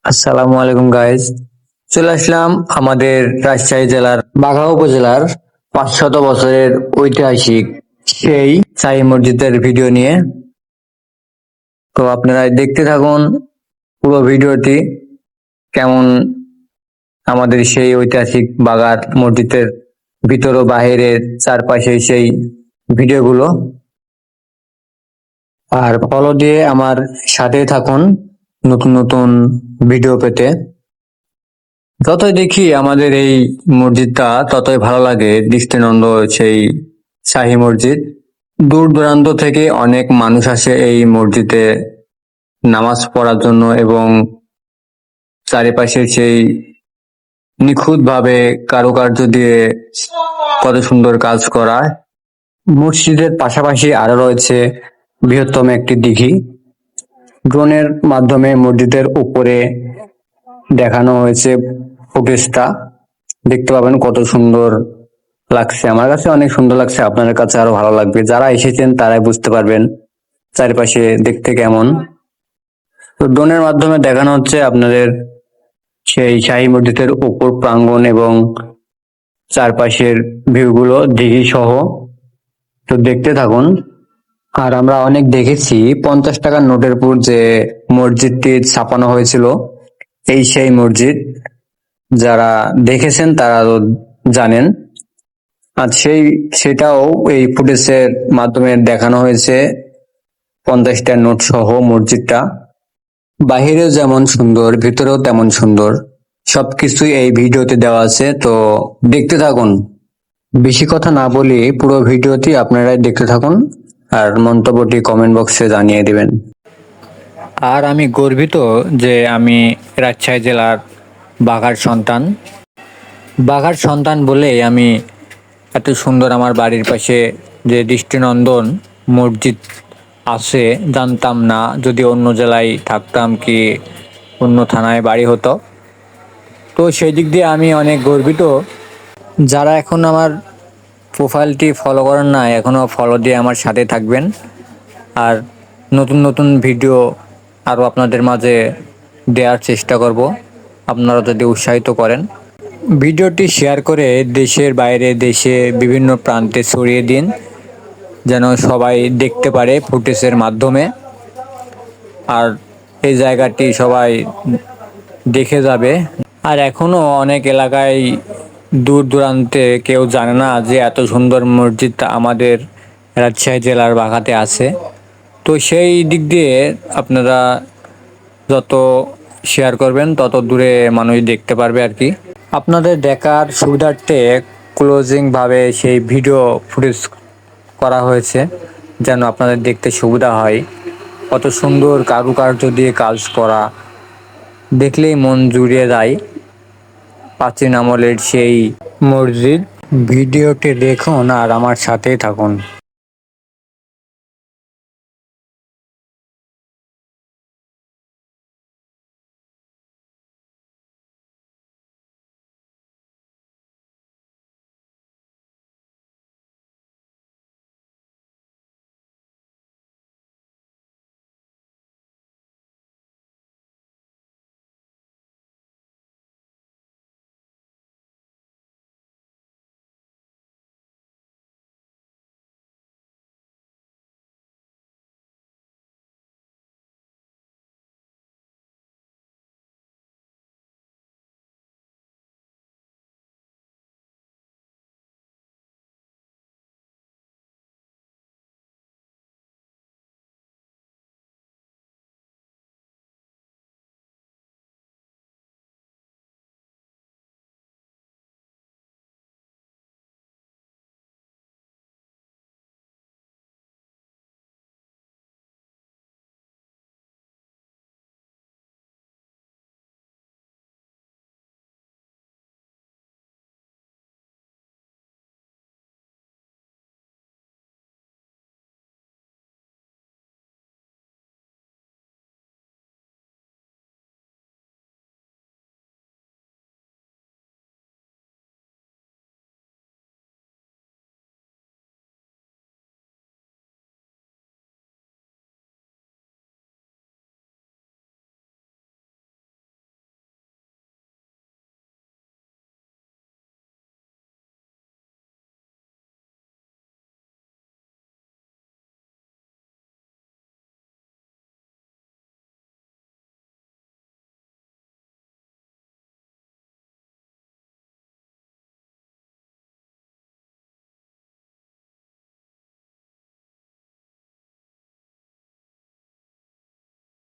আসসালামু আলাইকুম গাইজ। চলে আসলাম আমাদের রাজশাহী জেলার বাঘা উপজেলার 500 বছরের ঐতিহাসিক সেই শাহী মসজিদের ভিডিও নিয়ে। তো আপনারা দেখতে থাকুন পুরো ভিডিওটি, কেমন আমাদের সেই ঐতিহাসিক বাগার মসজিদের ভিতর ও বাহিরের চারপাশে সেই ভিডিওগুলো। আর ফলো দিয়ে আমার সাথে থাকুন নতুন নতুন ভিডিও পেতে। যতই দেখি আমাদের এই মসজিদটা ততই ভালো লাগে, দৃষ্টিনন্দ সেই শাহী মসজিদ। দূর দূরান্ত থেকে অনেক মানুষ আসে এই মসজিদে নামাজ পড়ার জন্য, এবং চারিপাশে সেই নিখুঁতভাবে কারুকার্য দিয়ে কত সুন্দর কাজ করা। মসজিদের পাশাপাশি আরো রয়েছে বৃহত্তম একটি দিঘি। ড্রোনের মাধ্যমে মসজিদের উপরে দেখানো হয়েছে ফুটেজটা, দেখতে পাবেন কত সুন্দর লাগছে। আমার কাছে অনেক সুন্দর লাগছে, আপনাদের কাছে আরো ভালো লাগবে। যারা এসেছেন তারাই বুঝতে পারবেন চারিপাশে দেখতে কেমন। তো ড্রোনের মাধ্যমে দেখানো হচ্ছে আপনাদের সেই শাহী মসজিদের উপর প্রাঙ্গণ এবং চারপাশের ভিউগুলো দিঘি সহ। তো দেখতে থাকুন। আর আমরা অনেক দেখেছি 50 টাকার নোটের উপর যে মসজিদটি ছাপানো হয়েছিল, এই সেই মসজিদ। যারা দেখেছেন তারা তো জানেন। আর সেটাও এই ফুটেজের মাধ্যমে দেখানো হয়েছে, 50টার নোট সহ মসজিদটা। বাহিরেও যেমন সুন্দর, ভিতরেও তেমন সুন্দর, সবকিছুই এই ভিডিওতে দেওয়া আছে। তো দেখতে থাকুন। বেশি কথা না বলি পুরো ভিডিওটি আপনারাই দেখতে থাকুন, আর মন্তব্যটি কমেন্ট বক্সে জানিয়ে দিবেন। আর আমি গর্বিত যে আমি রাজশাহী জেলার বাঘার সন্তান। বাঘার সন্তান বলেই আমি এত সুন্দর আমার বাড়ির পাশে যে দৃষ্টিনন্দন মসজিদ আছে জানতাম না। যদি অন্য জেলায় থাকতাম কি অন্য থানায় বাড়ি হতো, তো সেই দিক দিয়ে আমি অনেক গর্বিত। যারা এখন আমার প্রোফাইলটি ফলো করেন না, এখনও ফলো দিয়ে আমার সাথে থাকবেন। আর নতুন নতুন ভিডিও আরও আপনাদের মাঝে দেওয়ার চেষ্টা করব, আপনারা যদি উৎসাহিত করেন। ভিডিওটি শেয়ার করে দেশের বাইরে, দেশে বিভিন্ন প্রান্তে ছড়িয়ে দিন, যেন সবাই দেখতে পারে ফুটেজের মাধ্যমে। আর এই জায়গাটি সবাই দেখে যাবে। আর এখনও অনেক এলাকায় দূর দূরান্তে কেউ জানে না যে এত সুন্দর মসজিদটা আমাদের রাজশাহী জেলার বাঘাতে আছে। তো সেই দিক দিয়ে আপনারা যত শেয়ার করবেন তত দূরে মানুষ দেখতে পারবে আর কি। আপনাদের দেখার সুবিধার্থে ক্লোজিংভাবে সেই ভিডিও ফুটেজ করা হয়েছে, যেন আপনাদের দেখতে সুবিধা হয়। কত সুন্দর কারুকার্য দিয়ে কাজ করা, দেখলেই মন জুড়িয়ে যায়। প্রাচীন আমলের সেই মসজিদ। ভিডিওটি দেখুন আর আমার সাথেই থাকুন।